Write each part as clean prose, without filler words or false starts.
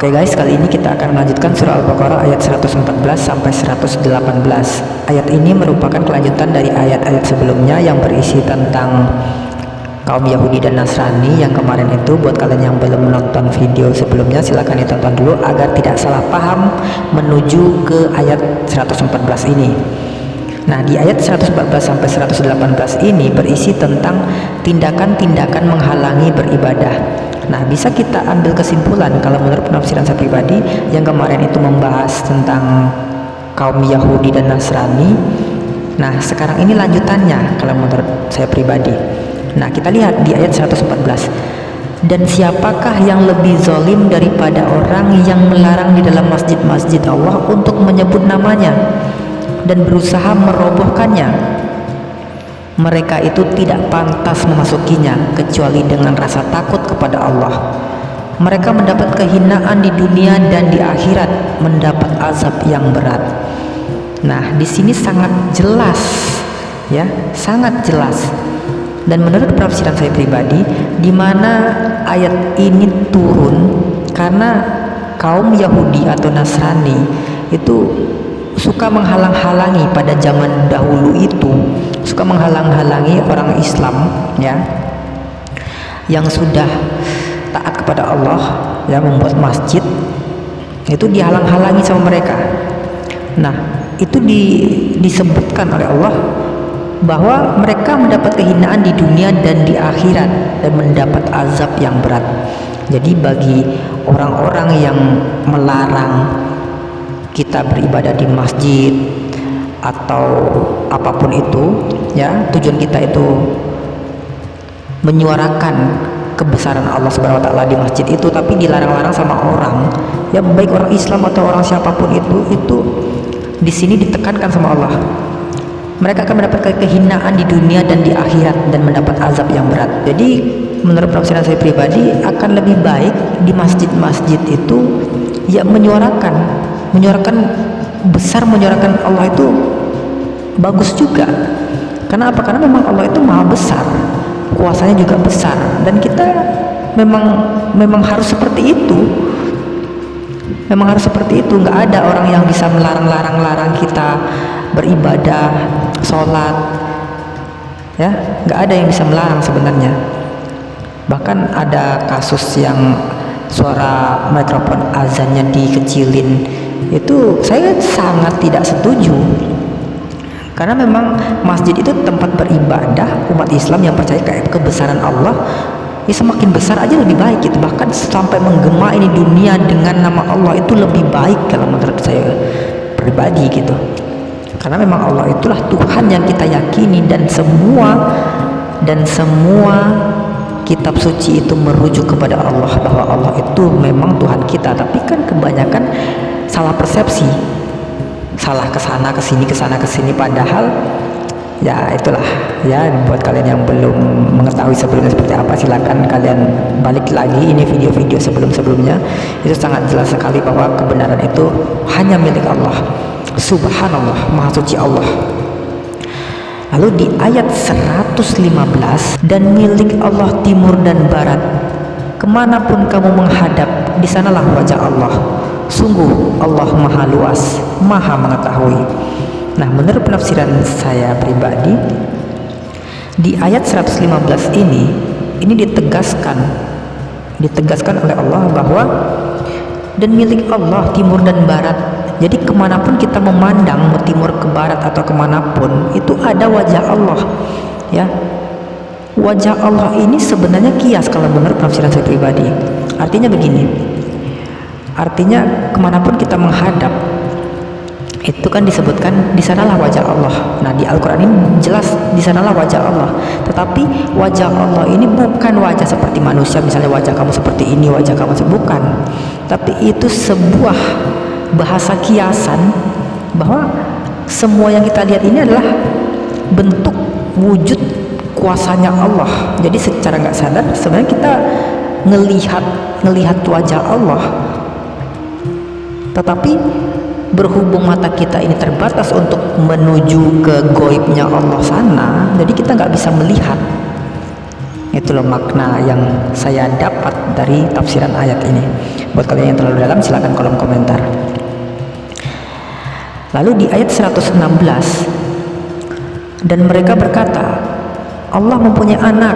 Oke guys, kali ini kita akan melanjutkan surah Al-Baqarah ayat 114 sampai 118. Ayat ini merupakan kelanjutan dari ayat-ayat sebelumnya yang berisi tentang kaum Yahudi dan Nasrani yang kemarin itu. Buat kalian yang belum menonton video sebelumnya, silahkan ditonton dulu agar tidak salah paham menuju ke ayat 114 ini. Nah, di ayat 114 sampai 118 ini berisi tentang tindakan-tindakan menghalangi beribadah. Nah, bisa kita ambil kesimpulan kalau menurut penafsiran saya pribadi yang kemarin itu membahas tentang kaum Yahudi dan Nasrani. Nah, sekarang ini lanjutannya kalau menurut saya pribadi. Nah, kita lihat di ayat 114. Dan siapakah yang lebih zalim daripada orang yang melarang di dalam masjid-masjid Allah untuk menyebut namanya dan berusaha merobohkannya? Mereka itu tidak pantas memasukinya kecuali dengan rasa takut kepada Allah. Mereka mendapat kehinaan di dunia dan di akhirat mendapat azab yang berat. Nah, di sini sangat jelas, ya, sangat jelas. Dan menurut penafsiran saya pribadi, di mana ayat ini turun karena kaum Yahudi atau Nasrani itu suka menghalang-halangi pada zaman dahulu itu, suka menghalang-halangi orang Islam, ya, yang sudah taat kepada Allah, ya, membuat masjid itu dihalang-halangi sama mereka. Nah, itu disebutkan oleh Allah bahwa mereka mendapat kehinaan di dunia dan di akhirat dan mendapat azab yang berat. Jadi bagi orang-orang yang melarang kita beribadah di masjid atau apapun itu, ya, tujuan kita itu menyuarakan kebesaran Allah Subhanahu wa taala di masjid itu, tapi dilarang-larang sama orang, ya, baik orang Islam atau orang siapapun itu di sini ditekankan sama Allah. Mereka akan mendapatkan kehinaan di dunia dan di akhirat dan mendapat azab yang berat. Jadi menurut penafsiran saya pribadi akan lebih baik di masjid-masjid itu, ya, menyuarakan Allah itu bagus juga. Karena apa? Karena memang Allah itu maha besar, kuasanya juga besar, dan kita memang harus seperti itu. Memang harus seperti itu. Nggak ada orang yang bisa melarang kita beribadah, sholat, ya, nggak ada yang bisa melarang sebenarnya. Bahkan ada kasus yang suara mikrofon azannya dikecilin, itu saya sangat tidak setuju. Karena memang masjid itu tempat beribadah umat Islam yang percaya kebesaran Allah, ya, semakin besar aja lebih baik gitu. Bahkan sampai menggema ini dunia dengan nama Allah itu lebih baik kalau menurut saya pribadi gitu. Karena memang Allah itulah Tuhan yang kita yakini, dan semua kitab suci itu merujuk kepada Allah, bahwa Allah itu memang Tuhan kita. Tapi kan kebanyakan salah persepsi, salah kesana kesini, padahal ya itulah, ya, buat kalian yang belum mengetahui sebelumnya seperti apa, silakan kalian balik lagi ini video-video sebelumnya. Itu sangat jelas sekali bahwa kebenaran itu hanya milik Allah. Subhanallah, maha suci Allah. Lalu di ayat 115, dan milik Allah timur dan barat, kemanapun kamu menghadap, di sanalah wajah Allah. Sungguh Allah maha luas, maha mengetahui. Nah, menurut penafsiran saya pribadi, di ayat 115 ini ditegaskan oleh Allah bahwa dan milik Allah timur dan barat. Jadi kemanapun kita memandang, mau timur ke barat atau kemanapun, itu ada wajah Allah, ya. Wajah Allah ini sebenarnya kias kalau menurut penafsiran saya pribadi. Artinya begini, artinya kemanapun kita menghadap, itu kan disebutkan di sanalah wajah Allah. Nah, di Al-Quran ini jelas di sanalah wajah Allah. Tetapi wajah Allah ini bukan wajah seperti manusia, misalnya wajah kamu seperti ini, wajah kamu bukan. Tapi itu sebuah bahasa kiasan bahwa semua yang kita lihat ini adalah bentuk wujud kuasanya Allah. Jadi secara nggak sadar sebenarnya kita ngelihat wajah Allah. Tetapi berhubung mata kita ini terbatas untuk menuju ke goibnya Allah sana, jadi kita nggak bisa melihat. Itu loh makna yang saya dapat dari tafsiran ayat ini. Buat kalian yang terlalu dalam silahkan kolom komentar. Lalu di ayat 116, dan mereka berkata, Allah mempunyai anak,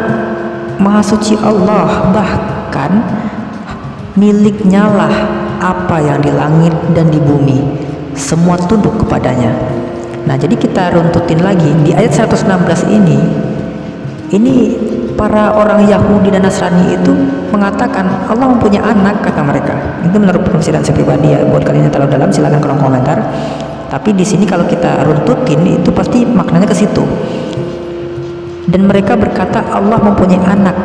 Maha Suci Allah, bahkan miliknya lah apa yang di langit dan di bumi, semua tunduk kepadanya. Nah, jadi kita runtutin lagi di ayat 116 ini para orang Yahudi dan Nasrani itu mengatakan Allah mempunyai anak, kata mereka. Itu menurut penafsiran saya pribadi ya. Buat kalian yang terlalu dalam silahkan kolom komentar. Tapi di sini kalau kita runtutin itu pasti maknanya ke situ. Dan mereka berkata Allah mempunyai anak,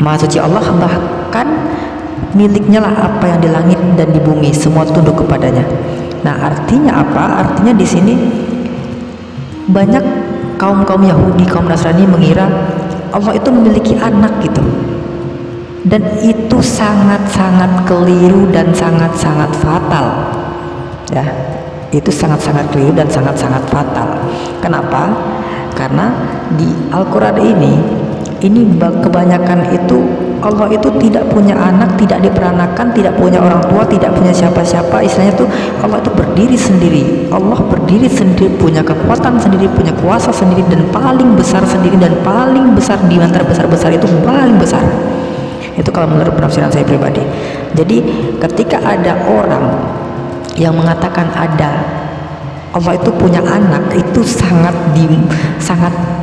Maha Suci Allah, bahkan miliknya lah apa yang di langit dan di bumi, semua tunduk kepadanya. Nah, artinya apa? Artinya di sini banyak kaum Yahudi, kaum Nasrani mengira Allah itu memiliki anak gitu. Dan itu sangat-sangat keliru dan sangat-sangat fatal. Ya, itu sangat-sangat keliru dan sangat-sangat fatal. Kenapa? Karena di Al-Quran ini kebanyakan itu Allah itu tidak punya anak, tidak diperanakan, tidak punya orang tua, tidak punya siapa-siapa. Istilahnya tuh Allah itu berdiri sendiri. Allah berdiri sendiri, punya kekuatan sendiri, punya kuasa sendiri, dan paling besar sendiri, dan paling besar di antara besar-besar itu paling besar. Itu kalau menurut penafsiran saya pribadi. Jadi ketika ada orang yang mengatakan Allah itu punya anak, itu sangat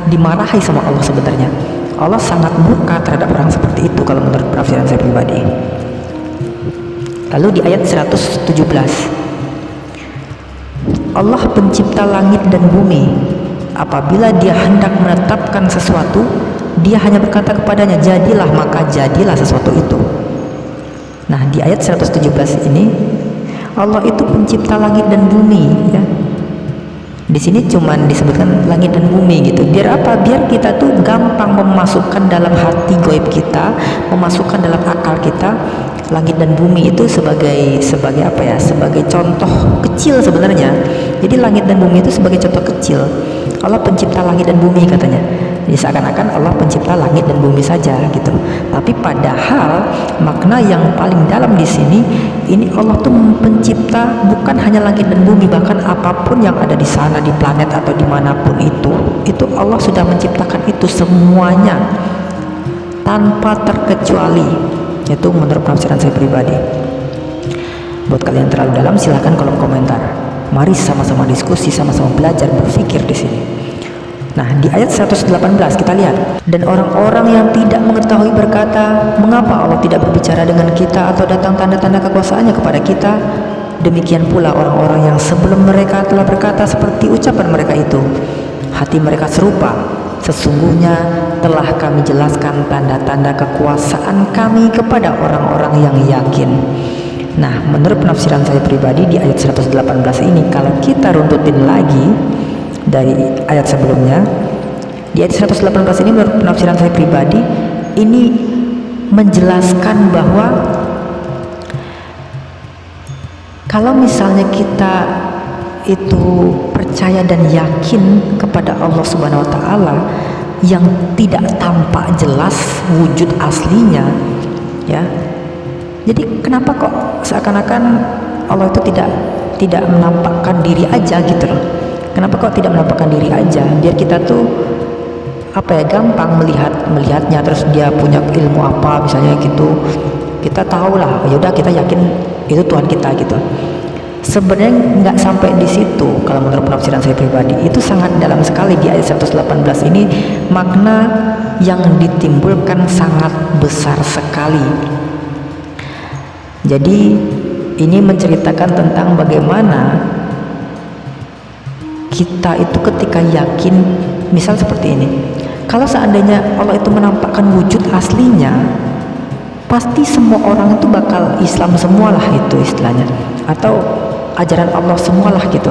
dimarahi sama Allah sebenarnya. Allah sangat murka terhadap orang seperti itu kalau menurut penafsiran saya pribadi. Lalu di ayat 117, Allah pencipta langit dan bumi. Apabila dia hendak menetapkan sesuatu, dia hanya berkata kepadanya jadilah, maka jadilah sesuatu itu. Nah, di ayat 117 ini Allah itu pencipta langit dan bumi ya. Di sini cuman disebutkan langit dan bumi gitu. Biar apa? Biar kita tuh gampang memasukkan dalam hati goib kita, memasukkan dalam akal kita langit dan bumi itu sebagai apa ya? Sebagai contoh kecil sebenarnya. Jadi langit dan bumi itu sebagai contoh kecil. Allah pencipta langit dan bumi katanya. Jadi seakan-akan Allah pencipta langit dan bumi saja gitu. Tapi padahal makna yang paling dalam di sini ini Allah tuh pencipta bukan hanya langit dan bumi, bahkan apapun yang ada di sana, di planet atau dimanapun itu Allah sudah menciptakan itu semuanya tanpa terkecuali. Itu menurut penafsiran saya pribadi. Buat kalian yang terlalu dalam silahkan kolom komentar. Mari sama-sama diskusi, sama-sama belajar berpikir di sini. Nah, di ayat 118 kita lihat, dan orang-orang yang tidak mengetahui berkata, mengapa Allah tidak berbicara dengan kita atau datang tanda-tanda kekuasaannya kepada kita? Demikian pula orang-orang yang sebelum mereka telah berkata seperti ucapan mereka itu. Hati mereka serupa, sesungguhnya telah kami jelaskan tanda-tanda kekuasaan kami kepada orang-orang yang yakin. Nah, menurut penafsiran saya pribadi di ayat 118 ini, kalau kita runtutin lagi dari ayat sebelumnya, di ayat 118 ini menurut penafsiran saya pribadi ini menjelaskan bahwa kalau misalnya kita itu percaya dan yakin kepada Allah Subhanahu wa taala yang tidak tampak jelas wujud aslinya ya. Jadi kenapa kok seakan-akan Allah itu tidak menampakkan diri aja gitu loh. Kenapa kok tidak menampakkan diri aja? Biar kita tuh gampang melihatnya, terus dia punya ilmu apa misalnya gitu. Kita tahu lah, ya udah kita yakin itu Tuhan kita gitu. Sebenarnya nggak sampai di situ kalau menurut penafsiran saya pribadi. Itu sangat dalam sekali di ayat 118 ini, makna yang ditimbulkan sangat besar sekali. Jadi ini menceritakan tentang bagaimana kita itu ketika yakin, misal seperti ini, kalau seandainya Allah itu menampakkan wujud aslinya, pasti semua orang itu bakal Islam semualah itu istilahnya, atau ajaran Allah semualah gitu.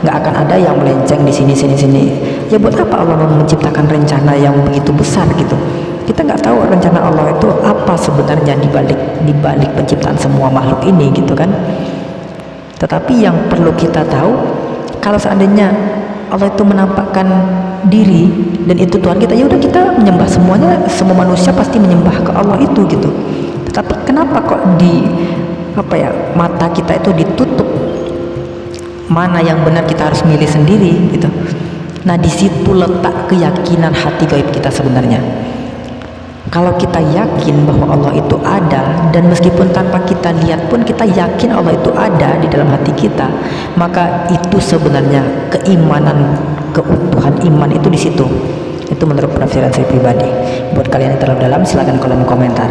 Nggak akan ada yang melenceng di sini. Ya buat apa Allah menciptakan rencana yang begitu besar gitu? Kita nggak tahu rencana Allah itu apa sebenarnya di balik penciptaan semua makhluk ini gitu kan. Tetapi yang perlu kita tahu, kalau seandainya Allah itu menampakkan diri dan itu Tuhan kita, ya udah kita menyembah semuanya, semua manusia pasti menyembah ke Allah itu gitu. Tetapi kenapa kok di mata kita itu ditutup, mana yang benar kita harus milih sendiri gitu. Nah, di situ letak keyakinan hati gaib kita sebenarnya. Kalau kita yakin bahwa Allah itu ada, dan meskipun tanpa kita lihat pun kita yakin Allah itu ada di dalam hati kita, maka itu sebenarnya keimanan, keutuhan iman itu di situ. Itu menurut penafsiran saya pribadi. Buat kalian yang terlalu dalam, silakan kolom komentar.